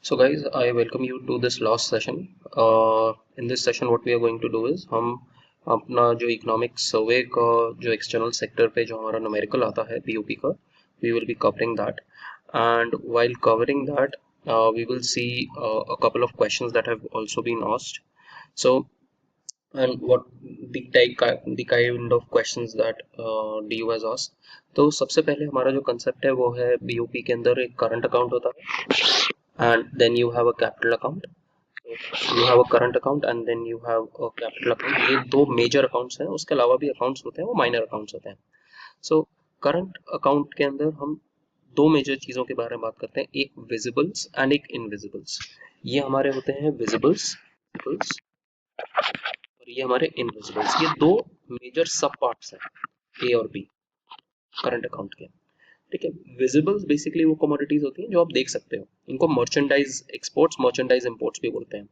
So guys, I welcome you to this last session. In this session, what we are going to do is हम अपना जो economic survey का जो external sector पे जो हमारा न्यूमेरिकल आता है बीओपी का, we will be covering that. And while covering that, we will see a couple of questions that have also been asked. So, and what the kind of questions that DU has asked. तो सबसे पहले हमारा जो concept है वो है BOP के अंदर एक करंट अकाउंट होता है and then you have a capital account. So you have a current account and then you have a capital account. ये दो मेजर अकाउंट्स हैं, उसके अलावा भी अकाउंट्स होते हैं, वो माइनर अकाउंट्स होते हैं. सो करंट अकाउंट के अंदर हम दो मेजर चीज़ों के बारे में बात करते हैं, एक विजिबल्स एंड एक इनविजिबल्स. ये हमारे होते हैं विजिबल्स और ये हमारे इनविजिबल्स. ये दो मेजर सब पार्ट्स हैं ए और बी करंट अकाउंट के. ठीक है. विजिबल्स बेसिकली वो कमोडिटीज होती हैं जो आप देख सकते हो. इनको मर्चेंडाइज एक्सपोर्ट्स, मर्चेंडाइज इंपोर्ट्स भी बोलते हैं.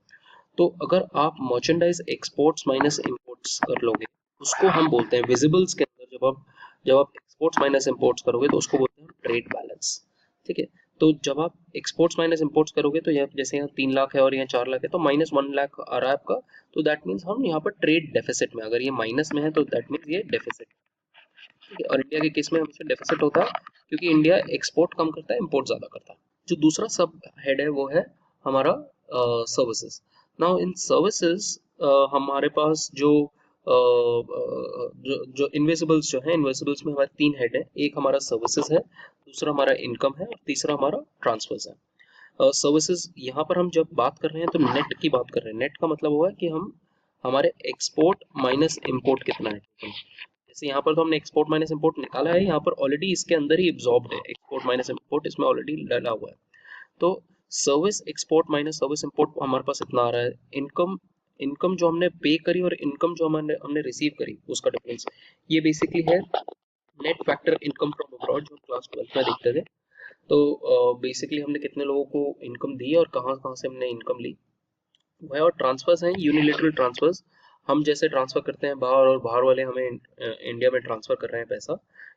तो अगर आप मर्चेंडाइज एक्सपोर्ट्स माइनस इंपोर्ट्स कर लोगे, उसको हम बोलते हैं विजिबल्स के अंदर. जब आप एक्सपोर्ट्स माइनस इंपोर्ट्स करोगे तो उसको बोलते हैं ट्रेड बैलेंस. ठीक है. तो जब आप एक्सपोर्ट्स माइनस इंपोर्ट्स करोगे तो यहाँ जैसे यहाँ 3 लाख है और यहाँ 4 लाख है तो -1 लाख आ रहा है आपका. तो दैट मीन्स हम यहाँ पर ट्रेड डेफिसिट में, अगर ये माइनस में है तो दैट मीन्स ये डेफिसिट. ठीक है. और इंडिया के केस में हमेशा डेफिसिट होता है क्योंकि इंडिया एक्सपोर्ट कम करता है, इंपोर्ट ज्यादा करता है. जो दूसरा सब हेड है वो है हमारा सर्विसेज. नाउ इन सर्विसेज हमारे पास जो इनविजिबल्स जो है, इनविजिबल्स में हमारे 3 हेड है. एक हमारा सर्विसेज है, दूसरा हमारा इनकम है और तीसरा हमारा ट्रांसफर्स है. सर्विसेज यहाँ पर हम जब बात कर रहे हैं तो नेट की बात कर रहे हैं. नेट का मतलब हुआ है कि हम हमारे एक्सपोर्ट माइनस इंपोर्ट कितना है. जैसे यहाँ पर तो हमने एक्सपोर्ट माइनस इंपोर्ट निकाला है, यहाँ पर ऑलरेडी इसके अंदर ही एब्जॉर्ब्ड है एक्सपोर्ट माइनस इंपोर्ट, इसमें ऑलरेडी डला हुआ है. तो service export minus service import हमारे पास इतना आ रहा है. इनकम इनकम जो हमने पे करी और इनकम जो हमने हमने रिसीव करी उसका डिफरेंस, ये बेसिकली है net factor income from abroad, जो क्लास 12 में देखते थे. तो बेसिकली हमने कितने लोगों को इनकम दी और कहाँ कहाँ से हमने इनकम ली वो है. और ट्रांसफर्स हैं यूनिलेटरल ट्रांसफर्स. हम जैसे ट्रांसफर करते हैं बाहर और बाहर वाले हमें इंडिया में ट्रांसफर कर रहे हैं पैसा,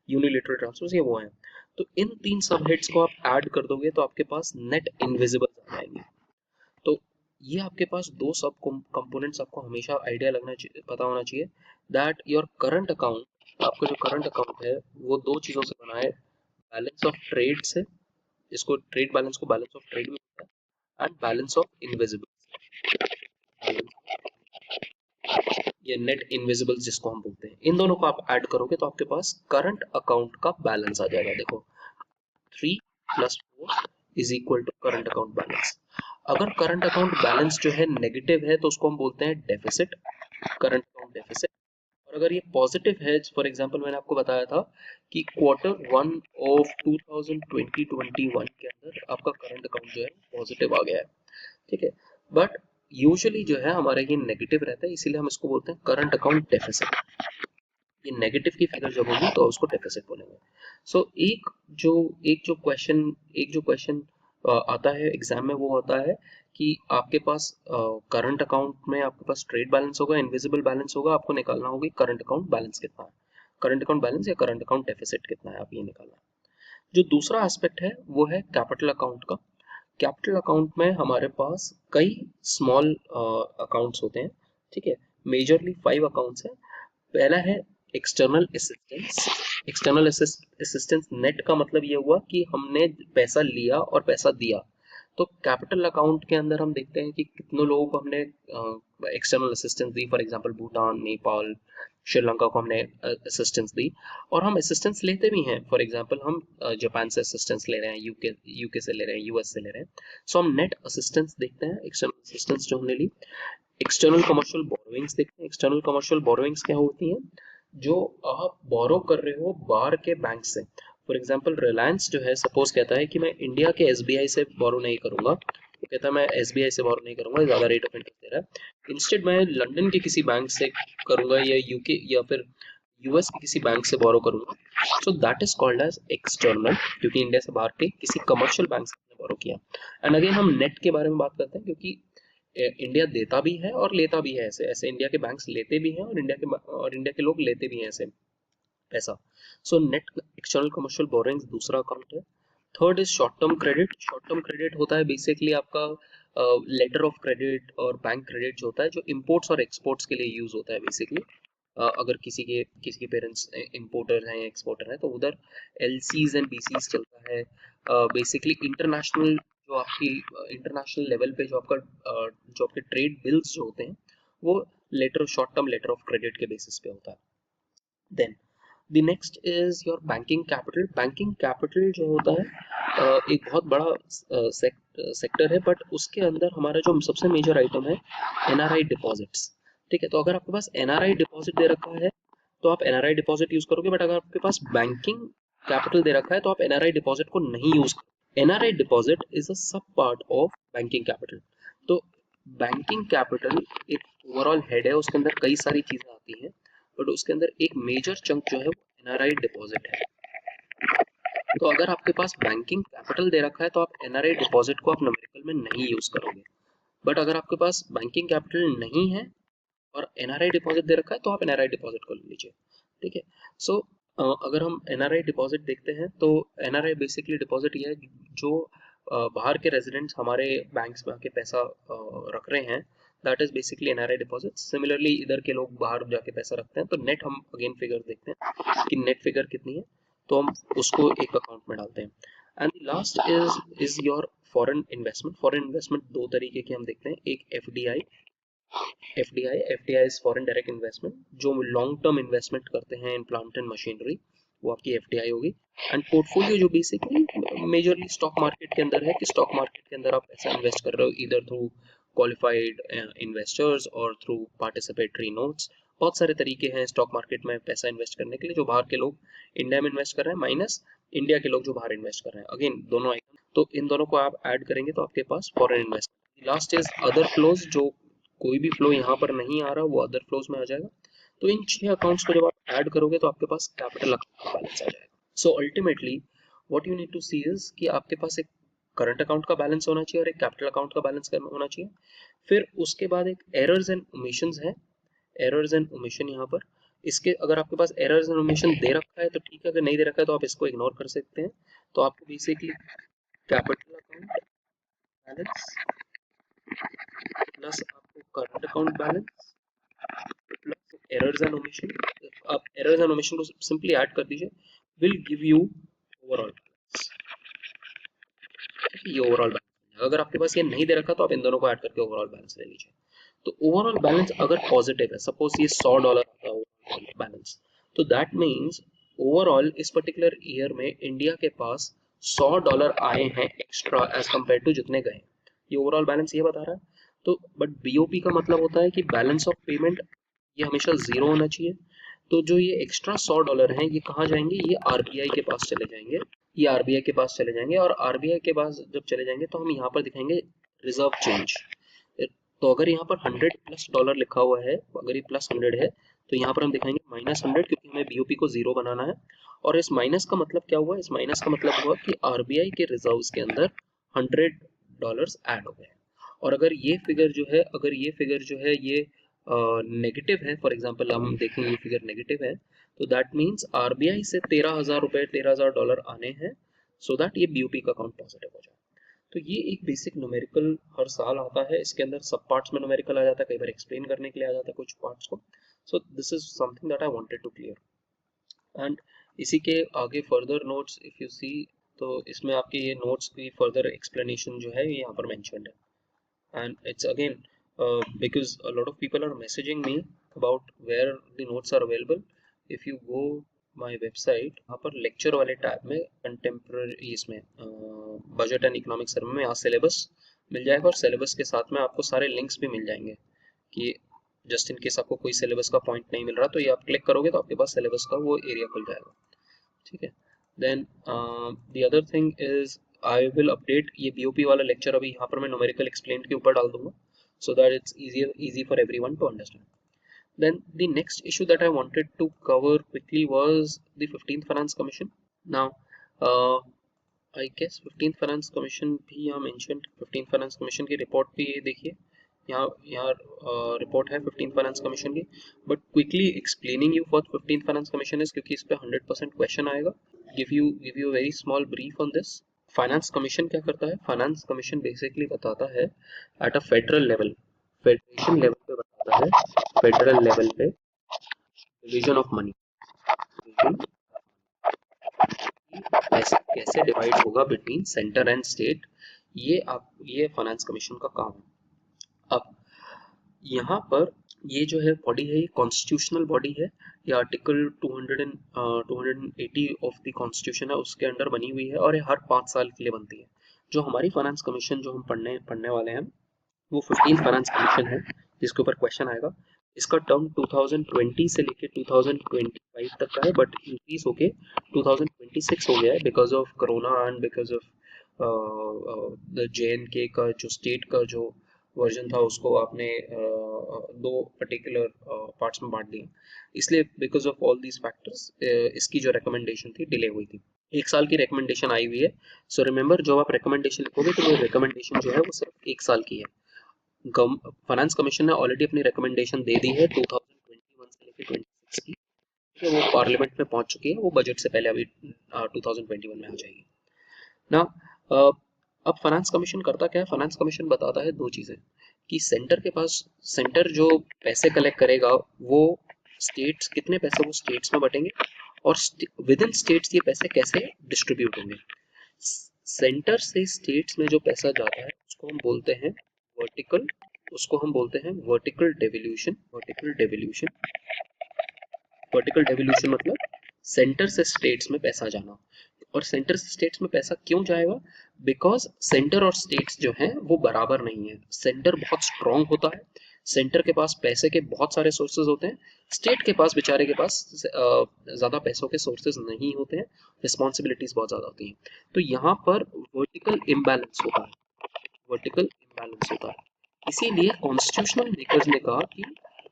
यूनिलेटरल ट्रांसफर्स ये वो हैं. तो इन 3 सब हेड्स को आप ऐड कर दोगे तो आपके पास नेट इनविजिबल आ जाएंगे. तो ये आपके पास दो सब कंपोनेंट्स आपको हमेशा आइडिया लगना चाहिए, पता होना चाहिए दैट योर करंट अकाउंट, आपका जो करंट अकाउंट है वो दो चीज़ों से बना है. बैलेंस ऑफ ट्रेड से, इसको ट्रेड बैलेंस को बैलेंस ऑफ ट्रेड में होता है, एंड बैलेंस ऑफ इनविजिबल, ये नेट इनविजिबल जिसको हम बोलते हैं. इन दोनों को आप ऐड करोगे तो आपके पास करंट अकाउंट का बैलेंस आ जाएगा. देखो 3 + 4 is equal to current account balance. अगर करंट अकाउंट बैलेंस जो है नेगेटिव है तो उसको हम बोलते हैं डेफिसिट, करंट अकाउंट डेफिसिट. और अगर ये पॉजिटिव है, फॉर एग्जांपल मैंने आपको बताया था कि Q1 ऑफ 2020-21 के अंदर आपका करंट अकाउंट जो है पॉजिटिव आ गया है. ठीक है. बट यूजुअली जो है हमारा ये नेगेटिव रहता है, इसीलिए हम इसको बोलते हैं करंट अकाउंट डेफिसिट. ये नेगेटिव की फिगर जब होगी तो उसको डेफिसिट बोलेंगे. सो एक जो क्वेश्चन आता है एग्जाम में वो होता है कि आपके पास करंट अकाउंट में आपके पास ट्रेड बैलेंस होगा, इनविजिबल बैलेंस होगा, आपको निकालना होगी करंट अकाउंट बैलेंस कितना है, करंट अकाउंट बैलेंस या करंट अकाउंट डेफिसिट कितना है, आप ये निकालना है. जो दूसरा एस्पेक्ट है वो है कैपिटल अकाउंट का. कैपिटल अकाउंट में हमारे पास कई स्मॉल अकाउंट्स होते हैं. ठीक है. मेजरली 5 अकाउंट्स हैं. पहला है external assistance. External assistance net का मतलब ये हुआ कि हमने पैसा लिया और पैसा दिया. तो कैपिटल अकाउंट के अंदर हम देखते हैं कि कितनों लोगों को हमने external assistance the. For example Bhutan, Nepal, Sri Lanka को हमने असिस्टेंस दी. और हम असिस्टेंस लेते भी हैं. फॉर एग्जांपल हम जापान से असिस्टेंस ले रहे हैं, यूके से ले रहे हैं, यूएस से ले रहे हैं. सो हम नेट असिस्टेंस देखते हैं, एक्सटर्नल असिस्टेंस जो हमने ली. एक्सटर्नल कमर्शियल बोरोइंग्स देखते हैं. एक्सटर्नल कमर्शियल बोरोइंग्स क्या होती हैं? जो आप बोरो कर रहे हो बाहर के बैंक से. फॉर एग्जांपल रिलायंस जो है सपोज कहता है कि मैं इंडिया के एसबीआई से बोरो नहीं करूंगा, तो कहता है मैं एसबीआई से बोरो नहीं करूंगा, ज्यादा रेट ऑफ इंटरेस्ट दे रहा है. इंस्टेड मैं लंदन के किसी बैंक से करूंगा या यूके या फिर यूएस के किसी बैंक से बोरो करूंगा. So that is called as external, क्योंकि इंडिया से बाहर के किसी कमर्शियल बैंक से बोरो किया. एंड अगेन हम नेट के बारे में बात करते हैं क्योंकि इंडिया देता भी है और लेता भी है. ऐसे ऐसे इंडिया के बैंक्स लेते भी हैं और इंडिया के लोग लेते भी हैं ऐसे पैसा. So net external commercial borrowings दूसरा अकाउंट है. Third is short term credit. Short term credit होता है बेसिकली आपका लेटर ऑफ क्रेडिट और बैंक क्रेडिट जो होता है, जो इंपोर्ट्स और एक्सपोर्ट्स के लिए यूज होता है बेसिकली। अगर किसी के पेरेंट्स इंपोर्टर हैं या एक्सपोर्टर हैं तो उधर एलसीज एंड बीसीज चलता है। बेसिकली इंटरनेशनल, जो आपकी इंटरनेशनल लेवल पे जो आपके ट्रेड बिल्स जो होते हैं वो letter short term letter of credit के बेसिस पे होता है। Then the next is your banking capital. Banking capital जो होता है एक बहुत बड़ा सेक्टर है, बट उसके अंदर हमारा जो सबसे मेजर आइटम है एनआरआई डिपॉजिट्स। ठीक है, तो अगर आपके पास एनआरआई डिपॉजिट दे रखा है तो आप एनआरआई डिपॉजिट यूज करोगे, बट अगर आपके पास बैंकिंग कैपिटल दे रखा है तो आप एनआरआई डिपॉजिट को नहीं यूज करोगे। एनआरआई डिपॉजिट इज अ सब पार्ट ऑफ बैंकिंग कैपिटल। तो बैंकिंग कैपिटल एक ओवरऑल हेड है, उसके अंदर कई सारी चीजें आती हैं, बट उसके अंदर एक मेजर चंक जो है वो एनआरआई डिपॉजिट है। तो अगर आपके पास बैंकिंग कैपिटल दे रखा है तो आप एनआरआई डिपॉजिट को आप न्यूमेरिकल में नहीं यूज करोगे, बट अगर आपके पास बैंकिंग कैपिटल नहीं है और एनआरआई डिपॉजिट दे रखा है तो आप एनआरआई डिपॉजिट को ले लीजिए। ठीक है, सो अगर हम एनआरआई डिपॉजिट देखते हैं तो एनआरआई बेसिकली डिपॉजिट ये है जो बाहर के रेजिडेंट्स हमारे बैंक्स में आके पैसा रख रहे हैं, that is basically NRI deposit. Similarly इधर के लोग बाहर जाके पैसा रखते हैं, तो नेट हम अगेन फिगर देखते हैं कि नेट फिगर कितनी है, तो हम उसको एक अकाउंट में डालते हैं। And last is your foreign investment. Foreign investment दो तरीके के हम देखते हैं, एक FDI. FDI is foreign direct investment, जो लॉन्ग टर्म इन्वेस्टमेंट करते हैं इन प्लांट एंड मशीनरी, वो आपकी एफडीआई होगी। एंड पोर्टफोलियो जो बेसिकली मेजरली स्टॉक मार्केट के अंदर है, कि स्टॉक मार्केट के अंदर आप पैसा इन्वेस्ट कर रहे हो इधर थ्रू क्वालिफाइड इन्वेस्टर्स और थ्रू पार्टिसिपेटरी नोट्स। बहुत सारे तरीके हैं स्टॉक मार्केट में पैसा इन्वेस्ट करने के लिए, जो बाहर के लोग इंडिया में इन्वेस्ट कर रहे हैं माइनस इंडिया के लोग जो बाहर इन्वेस्ट कर रहे हैं, अगेन दोनों आइटम, तो इन दोनों को आप ऐड करेंगे तो आपके पास foreign investment. Last is other flows, जो कोई भी फ्लो यहाँ पर नहीं आ रहा वो अदर फ्लोज में आ जाएगा। तो इन 6 अकाउंट्स को जब आप ऐड करोगे तो आपके पास कैपिटल अकाउंट बैलेंस आ जाएगा। So ultimately what you need to see is कि आपके पास एक करंट अकाउंट का बैलेंस होना चाहिए और एक कैपिटल अकाउंट का बैलेंस होना चाहिए। फिर उसके बाद एक एरर्स एंड ओमिशंस है। एरर्स एंड ओमिशन यहाँ पर, इसके अगर आपके पास एरर्स एंड ओमिशन दे रखा है तो ठीक है, अगर नहीं दे रखा है तो आप इसको इग्नोर कर सकते हैं। तो आपको basically capital account balance plus आपको current account balance plus errors and omission, आप एरर्स एंड ओमिशन को सिंपली ऐड कर दीजिए, will give you overall balance. ये ओवरऑल बैलेंस, अगर आपके पास ये नहीं दे रखा तो आप इन दोनों को ऐड करके ओवरऑल बैलेंस ले लीजिए। तो ओवरऑल बैलेंस अगर पॉजिटिव है, सपोज ये $100 आता है ओवरऑल बैलेंस, तो दैट मीन्स ओवरऑल इस पर्टिकुलर ईयर में इंडिया के पास $100 आए हैं एक्स्ट्रा एज कम्पेयर टू जितने गए। ये ओवरऑल बैलेंस ये बता रहा है। तो बट बीओपी का मतलब होता है कि बैलेंस ऑफ पेमेंट ये हमेशा जीरो होना चाहिए। तो जो ये एक्स्ट्रा $100 हैं ये कहाँ जाएंगे, ये आरबीआई के पास चले जाएंगे। ये आरबीआई के पास चले जाएंगे और आरबीआई के पास जब चले जाएंगे तो हम यहाँ पर दिखाएंगे रिजर्व चेंज। तो अगर यहाँ पर 100 प्लस डॉलर लिखा हुआ है, अगर ये प्लस 100 है तो यहाँ पर हम दिखाएंगे -100, क्योंकि हमें बीओपी को जीरो बनाना है। और इस माइनस का मतलब क्या हुआ, इस माइनस का मतलब हुआ कि आरबीआई के रिजर्व्स के अंदर $100 ऐड हो गए। और अगर ये फिगर जो है, अगर ये फिगर जो है ये नेगेटिव है, फॉर एग्जांपल हम देखें ये फिगर नेगेटिव है, तो दैट मीन्स आरबीआई से $13,000 $13,000 आने हैं, सो दैट ये बीओपी का अकाउंट पॉजिटिव हो जाए। तो ये एक बेसिक न्यूमेरिकल हर साल आता है, इसके अंदर सब पार्ट्स में न्यूमेरिकल आ जाता है, कई बार एक्सप्लेन करने के लिए आ जाता है कुछ पार्ट्स को। So this is something that I wanted to clear. And इसी के आगे further notes if you see, तो इसमें आपके ये नोट्स की फर्दर एक्सप्लेनेशन जो है ये यहाँ पर मेंशन्ड है। and it's again because a lot of people are messaging me about where the notes are available. If you go my website, यहाँ पर लेक्चर वाले टैब में कंटेम्प्रेरी इसमें बजट एंड इकोनॉमिक सर्वे में यहाँ सिलेबस मिल जाएगा, और सिलेबस के साथ में आपको सारे लिंक्स भी मिल जाएंगे कि जस्ट इन केस आपको कोई सिलेबस का पॉइंट नहीं मिल रहा तो ये आप क्लिक करोगे तो आपके पास सिलेबस का वो एरिया खुल जाएगा। ठीक है, then the other thing is I will update ये बीओपी वाला लेक्चर अभी यहाँ पर मैं न्यूमेरिकल एक्सप्लेन के ऊपर डाल दूंगा, so that it's easy for everyone to understand. Then the next issue that I wanted to cover quickly was the 15th Finance Commission. Now I guess 15th Finance Commission भी यहाँ mentioned, 15th Finance Commission की report भी ये देखिए, यहाँ यहाँ report है 15th Finance Commission की, but quickly explaining you what 15th Finance Commission is, क्योंकि इस पे 100% क्वेश्चन आएगा। give you a very small brief on this. Finance commission क्या करता है? फाइनेंस कमीशन बेसिकली बताता है at a federal level, federation level पे बताता है, फेडरल लेवल पे डिवीजन ऑफ मनी, पैसे कैसे डिवाइड होगा बिटवीन सेंटर एंड स्टेट, ये फाइनेंस कमीशन का काम है। अब यहाँ पर ये जो है बॉडी है, ये कॉन्स्टिट्यूशनल बॉडी है, ये आर्टिकल 280 ऑफ द कॉन्स्टिट्यूशन है उसके अंडर बनी हुई है, और ये हर 5 साल के लिए बनती है। जो हमारी फाइनेंस कमीशन जो हम पढ़ने वाले हैं वो 15 फाइनेंस कमीशन है, जिसके ऊपर क्वेश्चन आएगा। इसका टर्म 2020 से लेके 2025 तक का है, बट इंक्रीज होके 2026 हो गया है because of corona and because of the JNK का जो स्टेट का जो वर्जन था उसको आपने दो पर्टिकुलर पार्ट्स में बांट दिया, इसलिए because of all these factors इसकी जो रिकमेंडेशन थी डिले हुई थी। 1 साल की रिकमेंडेशन आई हुई है। सो रिमेंबर, जब आप रिकमेंडेशन लिखोगे तो वो रिकमेंडेशन जो है वो सिर्फ 1 साल की है। फाइनेंस कमीशन ने ऑलरेडी अपनी रिकमेंडेशन दे दी है 2021 से लेकर 26 की, ठीक है, वो पार्लियामेंट में पहुंच चुकी है, वो बजट से पहले अभी 2021 में आ जाएगी ना। अब फाइनेंस कमीशन करता क्या है? फाइनेंस कमीशन बताता है दो चीजें, कि सेंटर के पास, सेंटर जो पैसे कलेक्ट करेगा वो स्टेट्स, कितने पैसे वो स्टेट्स में बटेंगे, और विद इन स्टेट्स ये पैसे कैसे डिस्ट्रीब्यूट होंगे। सेंटर से स्टेट्स में जो पैसा जाता है उसको हम बोलते हैं वर्टिकल, उसको हम बोलते हैं वर्टिकल डेवल्यूशन। वर्टिकल डेवल्यूशन मतलब सेंटर से स्टेट्स में पैसा जाना। और सेंटर से स्टेट्स में पैसा क्यों जाएगा? बिकॉज सेंटर और स्टेट्स जो हैं वो बराबर नहीं है। सेंटर बहुत स्ट्रांग होता है, सेंटर के पास पैसे के बहुत सारे सोर्सेज होते हैं, स्टेट के पास, बेचारे के पास ज्यादा पैसों के सोर्सेज नहीं होते हैं, रिस्पॉन्सिबिलिटीज बहुत ज्यादा होती हैं। तो यहाँ पर वर्टिकल इम्बैलेंस होता है, वर्टिकल इम्बैलेंस होता है। इसीलिए कॉन्स्टिट्यूशनल मेकर्स ने कहा कि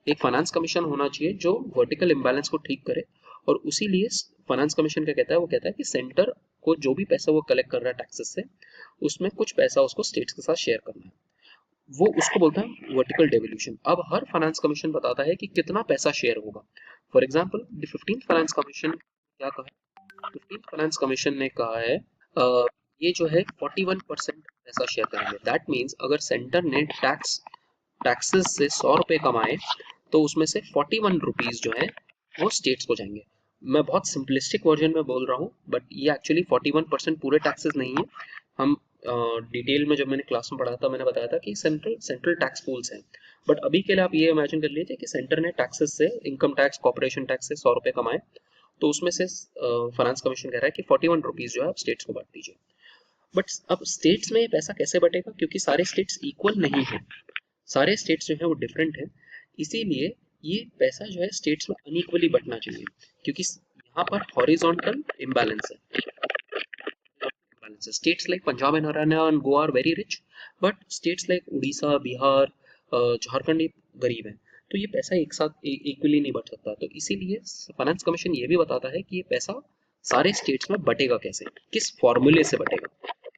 एक फाइनेंस कमीशन होना चाहिए जो वर्टिकल इम्बैलेंस को ठीक करे, और उसी लिए फाइनेंस कमीशन क्या कहता है? वो कहता है कि सेंटर को जो भी पैसा वो कलेक्ट कर रहा है टैक्सेस से, उसमें कुछ पैसा उसको स्टेट्स के साथ शेयर करना है, वो उसको बोलता है वर्टिकल डेवल्यूशन। अब हर फाइनेंस कमीशन बताता है कि कितना पैसा शेयर होगा। For example, the 15th finance commission क्या कहा है? 15th फाइनेंस कमीशन ने कहा है ये जो है 41% पैसा शेयर करेंगे। दैट मीन्स अगर सेंटर ने टैक्सेस से 100 रुपए कमाए तो उसमें से 41 रुपीज जो है वो स्टेट्स को जाएंगे। मैं बहुत सिंपलिस्टिक वर्जन में बोल रहा हूँ, बट ये एक्चुअली 41% पूरे टैक्सेस नहीं है। हम डिटेल में जब मैंने क्लास में पढ़ा था मैंने बताया था कि सेंट्रल टैक्स पूल्स हैं, बट अभी के लिए आप ये इमेजिन कर लीजिए कि सेंटर ने टैक्सेस से, इनकम टैक्स, कॉर्पोरेशन टैक्स से 100 रुपए कमाए, तो उसमें से फाइनेंस कमीशन कह रहा है कि 41 रुपीज जो है आप स्टेट्स को बांट दीजिए। बट अब स्टेट्स में ये पैसा कैसे बटेगा? क्योंकि सारे स्टेट्स इक्वल नहीं है, सारे स्टेट्स जो है वो डिफरेंट है, इसीलिए ये पैसा जो है स्टेट्स में अनइक्वली बटना चाहिए, क्योंकि यहाँ पर हॉरिजॉन्टल इम्बैलेंस है। States like Punjab and Haryana and Goa are very rich, but states like Orissa, Bihar, Jharkhand गरीब है, तो ये पैसा एक साथ इक्वली नहीं बट सकता। तो इसीलिए फाइनेंस कमीशन ये भी बताता है कि ये पैसा सारे स्टेट्स में बटेगा कैसे, किस फॉर्मूले से बटेगा।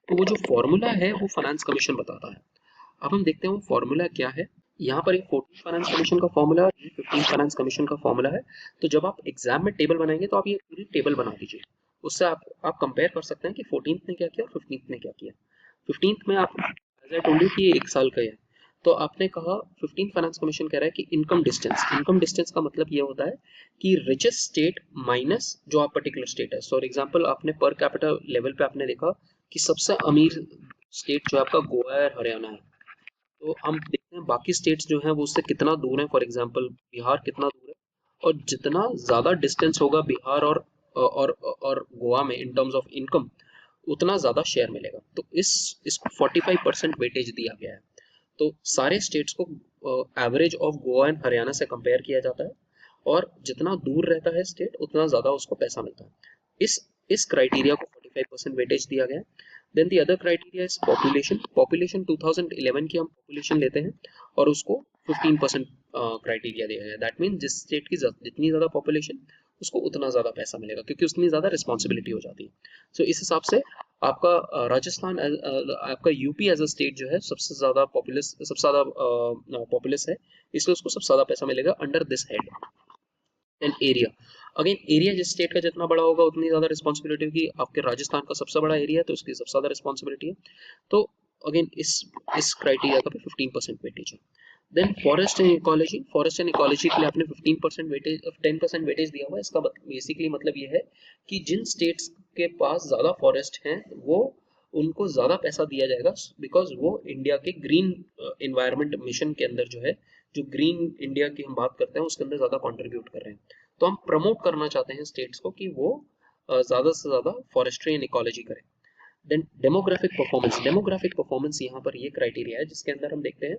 तो वो जो फॉर्मूला है वो फाइनेंस कमीशन बताता है। अब हम देखते हैं वो फॉर्मूला क्या है। यहाँ पर एक 14 फाइनेंस कमीशन का फॉर्मूला है, 15 फाइनेंस कमीशन का फॉर्मूला है। तो जब आप एग्जाम में टेबल बनाएंगे तो आप ये पूरी टेबल बना दीजिए, उससे आप कंपेयर कर सकते हैं कि 14th ने क्या किया और 15th ने क्या किया। 15th में आप, एज आई टोल्ड यू कि ये 1 साल का है, तो आपने कहा 15th फाइनेंस कमीशन कह रहा है कि इनकम डिस्टेंस का मतलब ये होता है कि रिचेस्ट स्टेट माइनस जो आप पर्टिकुलर स्टेट है। फॉर एग्जाम्पल, आपने पर कैपिटा लेवल पे आपने देखा कि सबसे अमीर स्टेट जो है आपका गोवा है, हरियाणा है, तो हम देखते हैं बाकी स्टेट्स जो हैं वो उससे कितना दूर है। फॉर एग्जांपल बिहार कितना दूर है, और जितना ज़्यादा डिस्टेंस होगा बिहार और गोवा में इन टर्म्स ऑफ इनकम, उतना ज़्यादा शेयर मिलेगा। तो इसको 45% वेटेज दिया गया है। तो सारे स्टेट्स को average of Goa and Haryana से कंपेयर किया जाता है, और जितना दूर रहता है स्टेट उतना ज़्यादा उसको पैसा मिलता है। इस क्राइटेरिया को 45% वेटेज दिया गया है। Then the other criteria is population 2011 की हम पॉपुलेशन लेते हैं और उसको 15% क्राइटेरिया दिया गया है। दैट मीन जिस स्टेट की जितनी ज़्यादा पॉपुलेशन उसको उतना ज़्यादा पैसा मिलेगा, क्योंकि उतनी ज़्यादा रिस्पॉन्सिबिलिटी हो जाती है। सो इस हिसाब से आपका राजस्थान, आपका यूपी एज अ स्टेट जो है सबसे ज़्यादा पॉपुलस है, इसलिए उसको सबसे ज़्यादा पैसा मिलेगा under this head. And area, again area जिस स्टेट का जितना बड़ा होगा उतनी ज़्यादा रिस्पॉन्सिबिलिटी होगी। आपके राजस्थान का सबसे बड़ा एरिया है तो उसकी सबसे ज़्यादा रिस्पॉन्सिबिलिटी है। तो अगेन इस क्राइटेरिया का भी 15% वेटेज है। देन फॉरेस्ट एंड इकोलॉजी के लिए आपने 15% वेटेज 10% वेटेज दिया हुआ है। इसका बेसिकली मतलब ये है कि जिन स्टेट्स के पास ज़्यादा फॉरेस्ट हैं वो उनको ज़्यादा पैसा दिया जाएगा, बिकॉज वो इंडिया के ग्रीन इन्वायरमेंट मिशन के अंदर जो है, जो ग्रीन इंडिया की हम बात करते हैं उसके अंदर ज़्यादा कंट्रीब्यूट कर रहे हैं। तो हम प्रमोट करना चाहते हैं स्टेट्स को कि वो ज़्यादा से ज़्यादा फॉरेस्ट्री एंड इकोलॉजी करें। देन डेमोग्राफिक परफॉर्मेंस यहाँ पर ये क्राइटेरिया है जिसके अंदर हम देखते हैं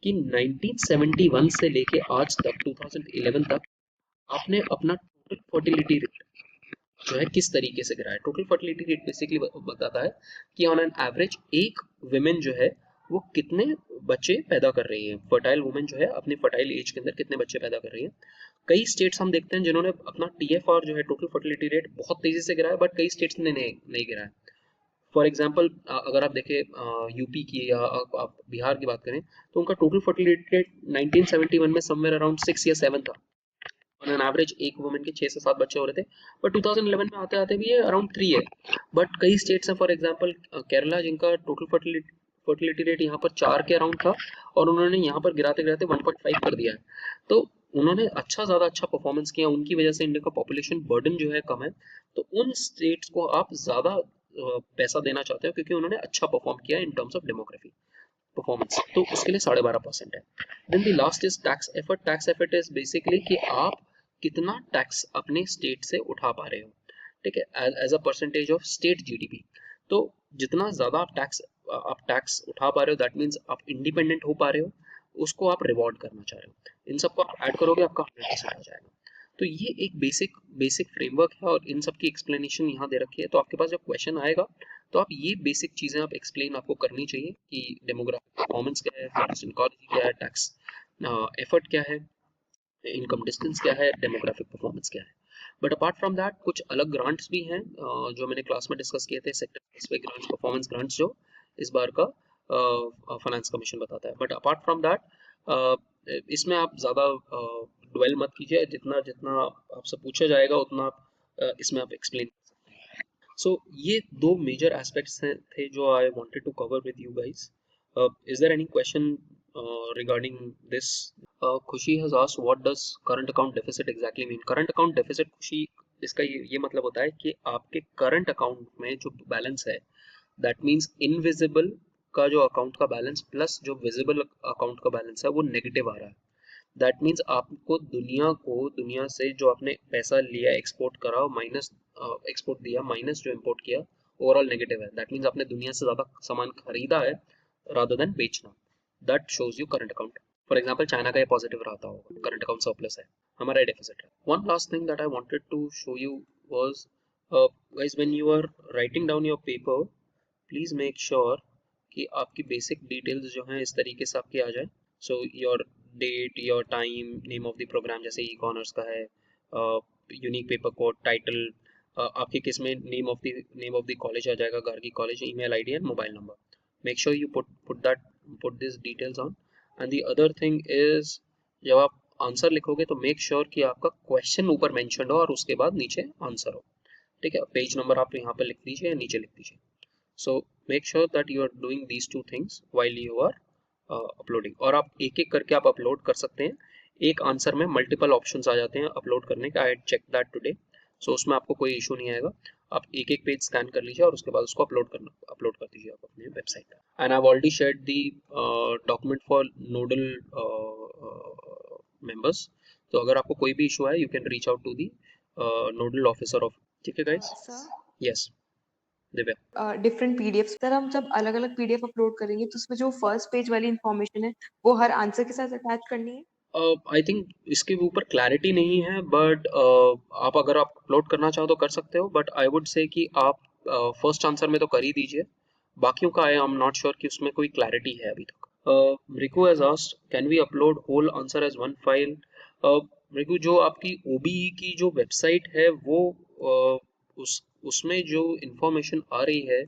कि 1971 से लेके आज तक 2011 तक आपने अपना टोटल फर्टिलिटी रेट जो है किस तरीके से गिरा है। टोटल फर्टिलिटी रेट बेसिकली बताता है कि ऑन एन एवरेज एक विमेन जो है वो कितने बच्चे पैदा कर रही है। फर्टाइल वुमेन जो है अपनी फर्टाइल एज के अंदर कितने बच्चे पैदा कर रही है। कई स्टेट्स हम देखते हैं जिन्होंने अपना TFR जो है टोटल फर्टिलिटी रेट बहुत तेजी से गिरा है, बट कई स्टेट्स ने नहीं गिरा है। फॉर एग्जाम्पल अगर आप देखें यूपी की या आप बिहार की बात करें तो उनका टोटल फर्टिलिटी रेट 1971 में समवेयर अराउंड 6 या 7 था। ऑन एन एवरेज एक वुमेन के 6 से 7 बच्चे हो रहे थे, बट 2011 में आते आते भी ये अराउंड 3 है। बट कई स्टेट्स हैं फॉर एग्जाम्पल केरला जिनका टोटल फर्टिलिटी रेट यहाँ पर 4 के अराउंड था और उन्होंने यहाँ पर गिराते गिराते 1.5 कर दिया है। तो उन्होंने ज़्यादा अच्छा परफॉर्मेंस किया, उनकी वजह से इंडिया का पॉपुलेशन बर्डन जो है कम है। तो उन स्टेट्स को आप ज़्यादा पैसा देना चाहते हो क्योंकि उन्होंने अच्छा परफॉर्म किया in terms of demography performance, तो उसके लिए 12.5% है। Then the last is tax effort. Tax effort is basically कि आप कितना टैक्स अपने स्टेट से उठा पा रहे हो, ठीक है, as a percentage of state GDP। तो जितना ज़्यादा आप टैक्स उठा पा रहे हो दैट मीन्स आप इंडिपेंडेंट हो पा रहे हो, उसको आप रिवॉर्ड करना चाह रहे हो। इन सबको आप ऐड करोगे आपका 100% आ जाएगा। तो ये एक बेसिक फ्रेमवर्क है और इन सब की एक्सप्लेनेशन यहाँ दे रखी है। तो आपके पास जब क्वेश्चन आएगा तो आप ये बेसिक चीज़ें आप एक्सप्लेन आपको करनी चाहिए कि डेमोग्राफिक परफॉर्मेंस क्या है, फॉरेस्ट इकोलॉजी क्या है, टैक्स एफर्ट क्या है, इनकम डिस्टेंस क्या है, डेमोग्राफिक परफॉर्मेंस क्या है। बट अपार्ट फ्रॉम दैट कुछ अलग ग्रांट्स भी हैं जो मैंने क्लास में डिस्कस किए थे, sector specific grants, performance grants, जो इस बार का फाइनेंस कमीशन बताता है। बट अपार्ट फ्रॉम दैट इसमें आप ज़्यादा ड्वेल मत कीजिए, जितना जितना आपसे पूछा जाएगा उतना इसमें आप एक्सप्लेन। सो ये दो मेजर एस्पेक्ट्स थे जो I wanted to cover with you guys. Is there any question regarding this? Khushi has asked what does current account deficit exactly mean? Current account deficit, खुशी, इसका ये मतलब होता है कि आपके करंट अकाउंट में जो बैलेंस है दैट मीन्स इनविजिबल का जो अकाउंट का बैलेंस प्लस जो विजिबल अकाउंट का बैलेंस है वो नेगेटिव आ रहा है। दैट मीन्स आपको दुनिया से जो आपने पैसा लिया एक्सपोर्ट करा माइनस एक्सपोर्ट दिया माइनस जो इम्पोर्ट किया ओवरऑल नेगेटिव है। दैट मीन्स आपने दुनिया से ज़्यादा सामान खरीदा है रादर देन बेचना। That shows you current account. For example China का ये पॉजिटिव रहता होगा, करंट अकाउंट सरप्लस है, हमारा डेफिसिट है। One last thing that I wanted to show you was guys, when you are writing down your paper please make sure कि आपकी basic details जो हैं इस तरीके से आपकी आ जाए। So your date, your time, name of the program जैसे ई कॉर्नर्स का है, यूनिक पेपर कोड, टाइटल, आपके केस में नेम ऑफ द कॉलेज आ जाएगा, Gargi college, email ID and mobile number. Make sure you put this details on. And the other thing is, जब आप answer लिखोगे तो मेक श्योर कि आपका क्वेश्चन ऊपर मेंशन हो और उसके बाद नीचे आंसर हो, ठीक है। पेज नंबर आप यहाँ पे लिख दीजिए या नीचे लिख दीजिए। So make sure that you are doing these two things while you are uploading। और आप एक एक करके आप अपलोड कर सकते हैं। एक आंसर में मल्टीपल ऑप्शंस आ जाते हैं अपलोड करने का। I check that today. So उसमें आपको कोई इशू नहीं आएगा। आप एक एक पेज स्कैन कर लीजिए और उसके बाद उसको अपलोड कर दीजिए आप अपने वेबसाइट पर। And I have already shared the document for nodal members. तो अगर आपको कोई भी इशू है you can reach out to the nodal officer of, ठीक है guys? Sir, yes Divya. Different PDF sir, हम जब अलग अलग पीडीएफ अपलोड करेंगे तो उसमें जो फर्स्ट पेज वाली इंफॉर्मेशन है वो हर आंसर के साथ अटैच करनी है? आई थिंक इसके ऊपर क्लैरिटी नहीं है, बट आप अगर आप अपलोड करना चाहो तो कर सकते हो, बट आई वुड से कि आप फर्स्ट आंसर में तो कर ही दीजिए। बाकियों का आई एम नॉट श्योर कि उसमें कोई क्लैरिटी है अभी तक। Riku has asked can we upload whole answer as one file? Riku, जो आपकी OBE की जो वेबसाइट है वो उसमें जो इंफॉर्मेशन आ रही है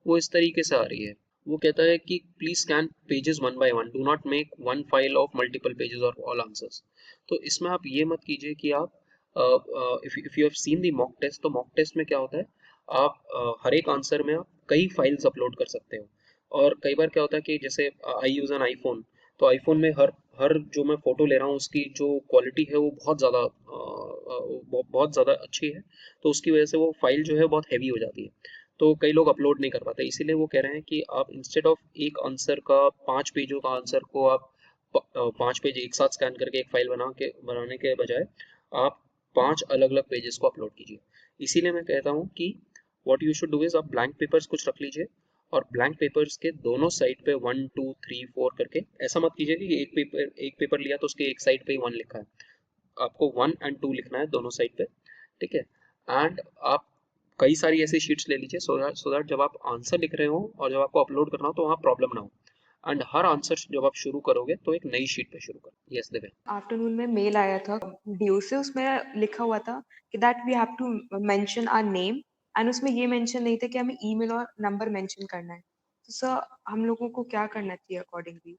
वो इस तरीके से आ रही है। वो कहता है कि please scan pages one by one, do not make one file of multiple pages और ऑल आंसर्स। तो इसमें आप ये मत कीजिए कि आप if you have seen the mock test, तो मॉक टेस्ट में क्या होता है, आप हर एक आंसर में आप कई फाइल्स अपलोड कर सकते हो। और कई बार क्या होता है कि जैसे आई यूज़ एन आईफोन, तो आईफोन में हर हर जो मैं फोटो ले रहा हूँ उसकी जो क्वालिटी है वो बहुत ज़्यादा अच्छी है, तो उसकी वजह से वो फाइल जो है बहुत हैवी हो जाती है, तो कई लोग अपलोड नहीं कर पाते। इसीलिए वो कह रहे हैं कि आप इंस्टेड ऑफ एक आंसर का 5 पेजों का आंसर को आप 5 पेज एक साथ स्कैन करके एक फाइल बनाने के बजाय आप 5 अलग-अलग पेजेस को अपलोड कीजिए। इसीलिए मैं कहता हूँ कि what you should do is आप ब्लैंक पेपर्स कुछ रख लीजिए, और ब्लैंक पेपर्स के दोनों साइड पे 1 2 3 4 करके, ऐसा मत कीजिए कि एक पेपर लिया तो उसके एक साइड पे ही 1 लिखा है, आपको 1 एंड 2 लिखना है दोनों साइड पे, ठीक है। एंड आप कई सारी ऐसी शीट्स ले लीजिए, सो दैट जब आप आंसर लिख रहे हो और जब आपको अपलोड करना हो तो वहाँ प्रॉब्लम ना हो। एंड हर आंसर जब आप शुरू करोगे तो एक नई शीट पे शुरू करो। यस दिव्या। आफ्टरनून में मेल आया था ड्यू से, उसमें लिखा हुआ था कि that we have to mention our name, and उसमें ये मेंशन नहीं था कि हमें ईमेल और नंबर मेंशन करना है। तो सर हम लोगों को क्या करना चाहिए अकॉर्डिंगली?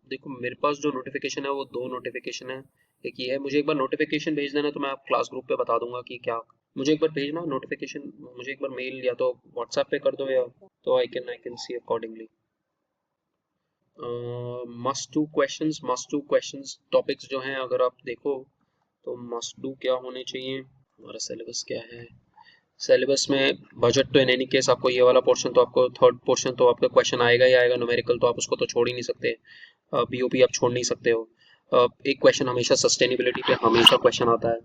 देखो मेरे पास जो नोटिफिकेशन है वो 2 नोटिफिकेशन है। एक ये है, मुझे एक बार नोटिफिकेशन भेज देना तो मैं आप क्लास ग्रुप पे बता दूंगा कि क्या, मुझे एक बार भेजना नोटिफिकेशन, मुझे एक बार मेल या तो व्हाट्सएप पे कर दो, या तो I can see accordingly. Must two questions topics जो हैं अगर आप देखो तो मस्ट डू क्या होने चाहिए, हमारा सिलेबस क्या है। सिलेबस में बजट तो इन एनी केस आपको ये वाला पोर्शन तो आपको, थर्ड पोर्शन तो आपका क्वेश्चन आएगा ही आएगा, न्यूमेरिकल तो आप उसको तो छोड़ ही नहीं सकते, बीओपी आप छोड़ नहीं सकते हो। एक क्वेश्चन हमेशा सस्टेनेबिलिटी पे हमेशा क्वेश्चन आता है,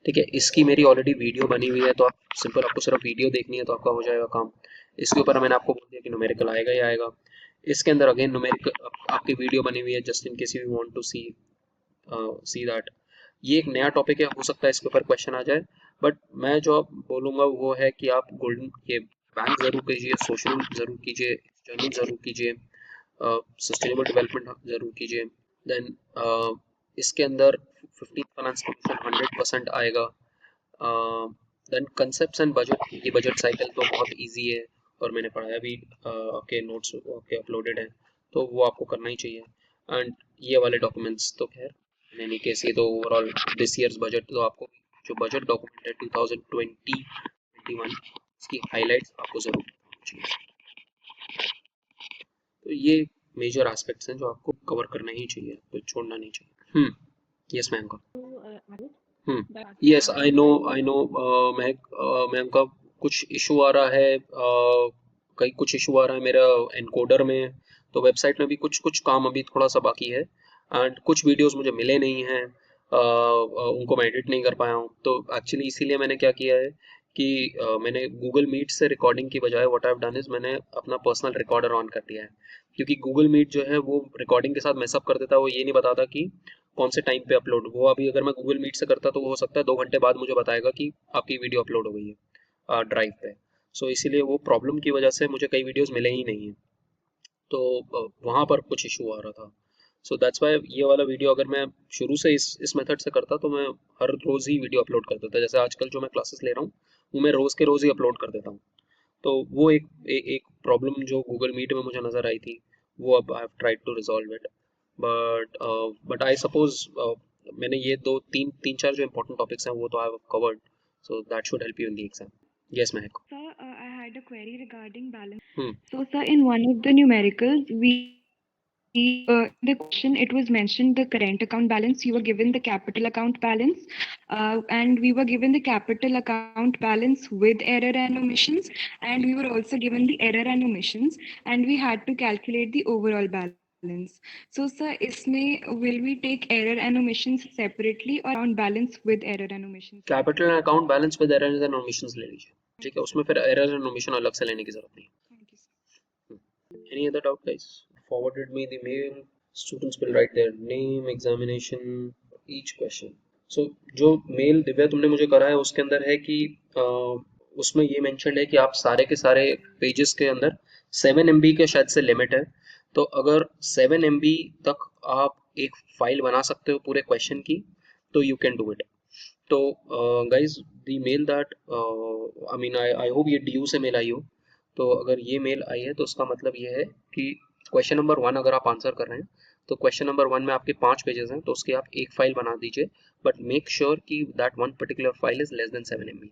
ठीक है। इसकी मेरी ऑलरेडी वीडियो बनी हुई है, तो आप सिंपल आपको सिर्फ वीडियो देखनी है तो आपका हो जाएगा काम। इसके ऊपर मैंने आपको बोल दिया कि न्यूमेरिकल आएगा ही आएगा। इसके अंदर अगेन न्यूमेरिकल आपकी वीडियो बनी हुई है, just in case you want to see that. ये एक नया टॉपिक है, हो सकता है इसके ऊपर क्वेश्चन आ जाए, बट मैं जो आप बोलूँगा वो है कि आप गोल्डन ये बैंक ज़रूर कीजिए, सोशल ज़रूर कीजिए, जर्नल ज़रूर कीजिए, सस्टेनेबल डेवलपमेंट ज़रूर कीजिए। देन इसके अंदर 15th फाइनेंस कमीशन 100% आएगा। देन कंसेप्ट्स एंड बजट, ये बजट साइकिल तो बहुत इजी है और मैंने पढ़ाया भी, आपके नोट्स आपके अपलोडेड हैं, तो वो आपको करना ही चाहिए। एंड ये वाले डॉक्यूमेंट्स तो खैर इन एनी केस ये तो ओवरऑल दिस ईयर्स बजट, तो आपको जो बजट डॉक्यूमेंट है 2020-21 इसकी हाइलाइट्स आपको ज़रूर करनी चाहिए। तो ये मेजर एस्पेक्ट्स हैं जो आपको कवर करना ही चाहिए, कुछ छोड़ना नहीं चाहिए। यस मैम का। यस आई नो मैम का कुछ इशू आ रहा है, कई कुछ इशू आ रहा है मेरा एनकोडर में, तो वेबसाइट में भी कुछ कुछ काम अभी थोड़ा सा बाकी है, एंड कुछ वीडियोस मुझे मिले नहीं हैं, उनको मैं एडिट नहीं कर पाया हूँ, तो एक्चुअली इसीलिए मैंने क्या किया है कि मैंने गूगल मीट से रिकॉर्डिंग की बजाय what I have done is मैंने अपना पर्सनल रिकॉर्डर ऑन कर दिया है, क्योंकि गूगल मीट जो है वो रिकॉर्डिंग के साथ मैसअप कर देता है, वो ये नहीं बताता कि कौन से टाइम पे अपलोड, वो अभी अगर मैं गूगल मीट से करता तो वो हो सकता है 2 घंटे बाद मुझे बताएगा कि आपकी वीडियो अपलोड हो गई है ड्राइव पे। सो इसीलिए वो प्रॉब्लम की वजह से मुझे कई वीडियोस मिले ही नहीं हैं, तो वहाँ पर कुछ इशू आ रहा था। सो दैट्स वाई ये वाला वीडियो अगर मैं शुरू से इस मेथड से करता तो मैं हर रोज़ ही वीडियो अपलोड कर देता, जैसे आजकल जो मैं क्लासेस ले रहा हूँ वो मैं रोज़ के रोज़ ही अपलोड कर देता हूँ। तो वो एक प्रॉब्लम जो गूगल मीट में मुझे नज़र आई थी, वो अब I have tried to resolve it, but I suppose मैंने ये तीन चार जो इम्पोर्टेंट टॉपिक्स हैं वो तो I have covered, so that should help you in the exam. Yes Mahak. Sir, I had a query regarding balance. Hmm So, sir, in one of the numericals, the question it was mentioned the current account balance. You were given the capital account balance, and we were given the capital account balance with error and omissions, and we were also given the error and omissions, and we had to calculate the overall balance. So, sir, इसमें will we take error and omissions separately or account balance with error and omissions? Capital account balance with errors and omissions ले लीजिए, ठीक है, उसमें फिर error and omission अलग से लेने की जरूरत नहीं। Thank you, sir. Any other doubt, guys? Forwarded me the mail. Students will write their name, examination, each question. So जो मेल दिव्या तुमने मुझे करा है उसके अंदर है कि उसमें ये मेंशन है कि आप सारे के सारे पेजेस के अंदर 7 MB के शायद से लिमिट है, तो अगर 7 MB तक आप एक फाइल बना सकते हो पूरे क्वेश्चन की तो यू कैन डू इट। तो guys the mail that I mean I hope ये डी यू से मेल आई हो, तो अगर ये मेल आई है तो उसका मतलब ये है कि क्वेश्चन नंबर 1 अगर आप आंसर कर रहे हैं तो क्वेश्चन नंबर 1 में आपके 5 पेजेस हैं, तो उसके आप एक फाइल बना दीजिए, बट मेक श्योर कि that one particular file is less than 7 MB.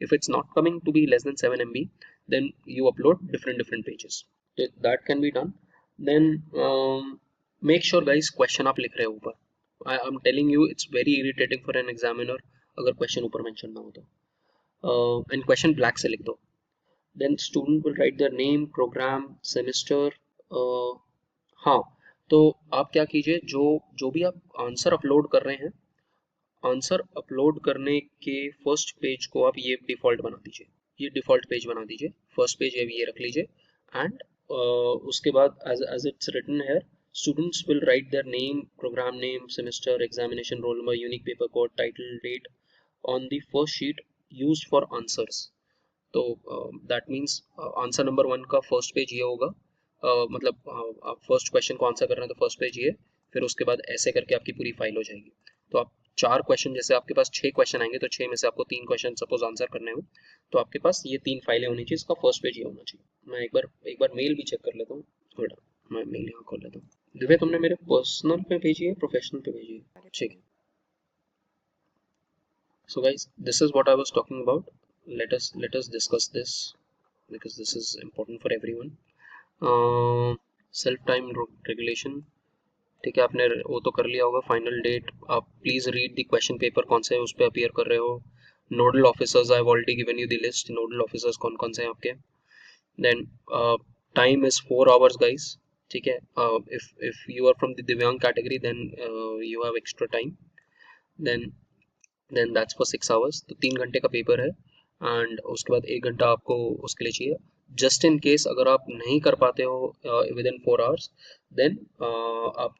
If it's not coming to be less than 7 MB, then you upload different pages. So that can be done. Then make sure guys question आप लिख रहे हो ऊपर. I'm telling you it's very irritating for an examiner अगर question ऊपर mention ना हो तो. And question black से लिख दो. Then student will write their name, program, semester. हाँ, तो आप क्या कीजिए, जो भी आप आंसर अपलोड कर रहे हैं, आंसर अपलोड करने के फर्स्ट पेज को आप ये डिफ़ॉल्ट बना दीजिए, ये डिफ़ॉल्ट पेज बना दीजिए, फर्स्ट पेज ये रख लीजिए. एंड उसके बाद as it's written here, students will write their name, program name, semester, examination roll number, unique paper code, title, date on the first sheet used for answers. तो that means answer number 1 का first page ये होगा, मतलब आप first question को answer कर रहे हैं तो फर्स्ट पेज ये, फिर उसके बाद ऐसे करके आपकी पूरी फाइल हो जाएगी. तो आप 4 क्वेश्चन, जैसे आपके पास 6 क्वेश्चन आएंगे तो 6 में से आपको 3 क्वेश्चन सपोज आंसर करने हो, तो आपके पास ये 3 फाइलें होनी चाहिए, इसका फर्स्ट पेज ये होना चाहिए. मैं एक बार मेल भी चेक कर लेता हूँ. होल्ड ऑन, मैं मेल यहाँ खोल लेता हूँ. दिव्या तुमने मेरे पर्सनल पे भेजी है, प्रोफेशनल पे भेजी है? ठीक है. So guys, this is what I was talking about. Let us discuss this because this is important for everyone. Self time regulation, ठीक है, आपने वो तो कर लिया होगा. फाइनल डेट, आप please read the question paper कौन से उस पर अपीयर कर रहे हो. Nodal officers, I have already given you the list. Nodal officers कौन कौन से हैं आपके. Then time is 4 hours guys, ठीक है. If you are from the divyang category then you have extra time. Then that's for 6 hours. तो 3 घंटे का पेपर है एंड उसके बाद 1 घंटा आपको उसके लिए चाहिए. जस्ट इन केस अगर आप नहीं कर पाते हो विद इन 4 hours, देन आप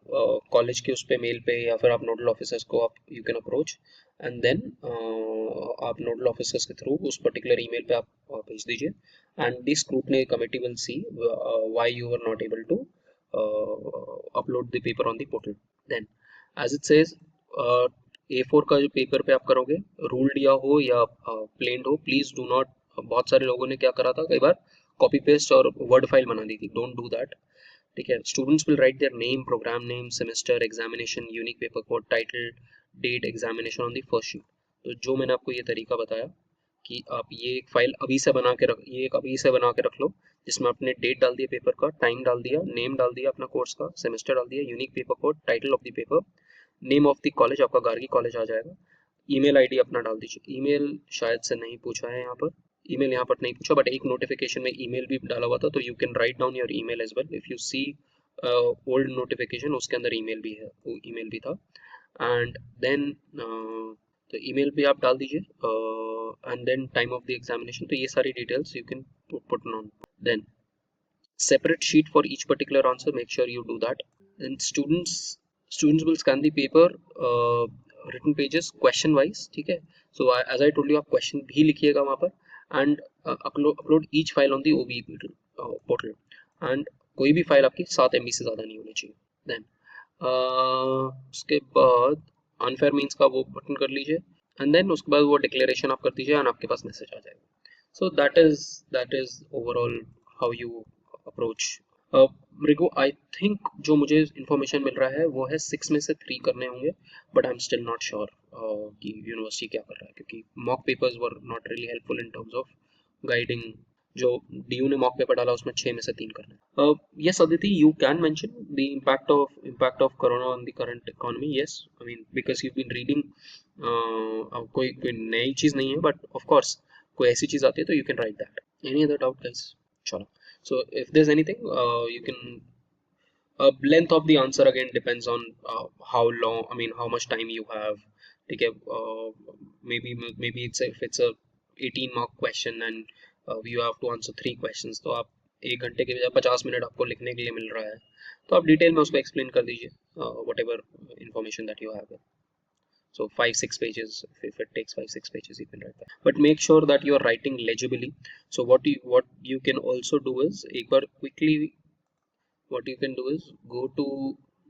कॉलेज के उस पे मेल पे या फिर आप नोडल ऑफिसर्स को आप you can approach and then आप नोडल ऑफिसर्स के थ्रू उस पर्टिकुलर ईमेल पे आप भेज दीजिए and the scrutiny committee will see why you are not able to upload the paper on the portal. Then as it says, A4 का जो paper पे आप करोगे, रूल्ड या हो या प्लेन हो, प्लीज डू नॉट, बहुत सारे लोगों ने क्या करा था कई बार, कॉपी पेस्ट और वर्ड फाइल बना दी थी. डोंट डू दैट, ठीक है. Students will write their name, program name, semester, examination, unique paper code, title, date, examination on the first sheet. तो जो मैंने आपको ये तरीका बताया कि आप ये एक फाइल अभी से बना के रख लो, जिसमें आपने डेट डाल दिया पेपर का, टाइम डाल दिया, नेम डाल दिया अपना कोर्स का, सेमेस्टर डाल दिया, unique paper code, title of the paper, name of the college, आपका गार्गी कॉलेज आ जाएगा. ईमेल आईडी अपना डाल दीजिए. ईमेल शायद से नहीं पूछा है यहाँ पर, ईमेल यहाँ पर नहीं पूछा, बट एक नोटिफिकेशन में ईमेल भी डाला हुआ था, तो you can write down your email as well. If you see old notification, उसके अंदर ईमेल भी है, वो ईमेल भी था. एंड देन तो ईमेल भी आप डाल दीजिए and then time of the examination. तो ये सारी details you can put on. Then separate sheet for each particular answer, make sure you do that. And students will scan the paper, written pages question wise, ठीक है. So as I told you, आप question भी लिखिएगा वहाँ पर and upload each file on the OBE portal. And कोई भी file आपकी 7 MB से ज़्यादा नहीं होनी चाहिए. Then उसके बाद अनफेयर मीन्स का वो बटन कर लीजिए एंड देन उसके बाद वो डिक्लेरेशन आप कर दीजिए एंड आपके पास मैसेज आ जाएगा. So that is overall how you approach. रिगो, I think जो मुझे इंफॉर्मेशन मिल रहा है वो है 6 में से 3 करने होंगे, but I am still not sure कि यूनिवर्सिटी क्या कर रहा है, क्योंकि mock papers were not really helpful in terms of guiding. जो डीयू ने मॉक पेपर डाला उसमें 6 में से 3 करना है. Yes Aditi, you can mention the impact of corona on the current economy. Yes, I mean because you been reading, कोई नई चीज़ नहीं है, बट ऑफ कोर्स कोई ऐसी चीज़ आती है तो you can right that. Any other doubt guys? चलो. So if there's anything, you can length of the answer again depends on how long, I mean how much time you have. ठीक है, maybe if it's a 18 mark question and you have to answer 3 questions, तो आप 1 घंटे के बजाय 50 minute आपको लिखने के लिए मिल रहा है, तो आप डिटेल में उसको एक्सप्लेन कर दीजिए whatever information that you have. So 5-6 pages, if it takes 5-6 pages, you can write that, but make sure that you are writing legibly. So what you can also do is, एक बार quickly what you can do is go to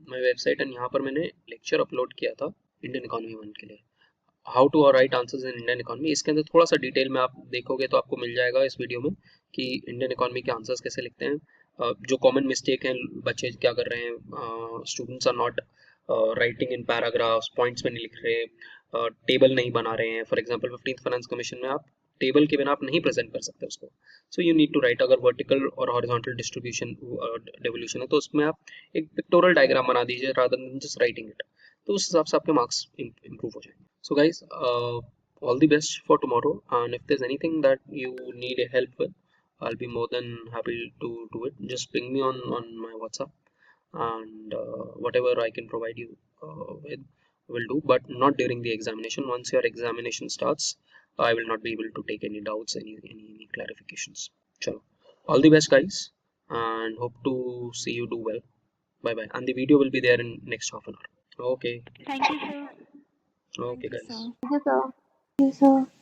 my website and यहाँ पर मैंने lecture upload किया था Indian economy 1 के लिए, how to write answers in Indian economy. इसके अंदर थोड़ा सा डिटेल में आप देखोगे तो आपको मिल जाएगा इस वीडियो में कि इंडियन इकोनॉमी के आंसर्स कैसे लिखते हैं. जो कॉमन मिस्टेक है बच्चे क्या कर रहे हैं, students are not writing in paragraphs, points में नहीं लिख रहे, टेबल नहीं बना रहे हैं। For example 15th finance commission में आप टेबल के बिना आप नहीं प्रेजेंट कर सकते उसको। So you need to write, अगर वर्टिकल और हॉरिजॉन्टल डिस्ट्रीब्यूशन डेवोल्यूशन है तो उसमें आप एक पिक्टोरल डायग्राम बना दीजिए rather than just writing it, तो उस हिसाब से आपके मार्क्स इंप्रूव हो जाएंगे। So guys, all the best for tomorrow, and if there's anything that you need help with, I'll be more than happy to do it. Just ping me on my WhatsApp, and whatever I can provide you with will do, but not during the examination. Once your examination starts, I will not be able to take any doubts, any clarifications. Chalo. All the best, guys, and hope to see you do well. Bye bye. And the video will be there in next half an hour. Okay. Thank you, sir. Okay, Thank you, guys. sir. Thank you, sir. Thank you, sir.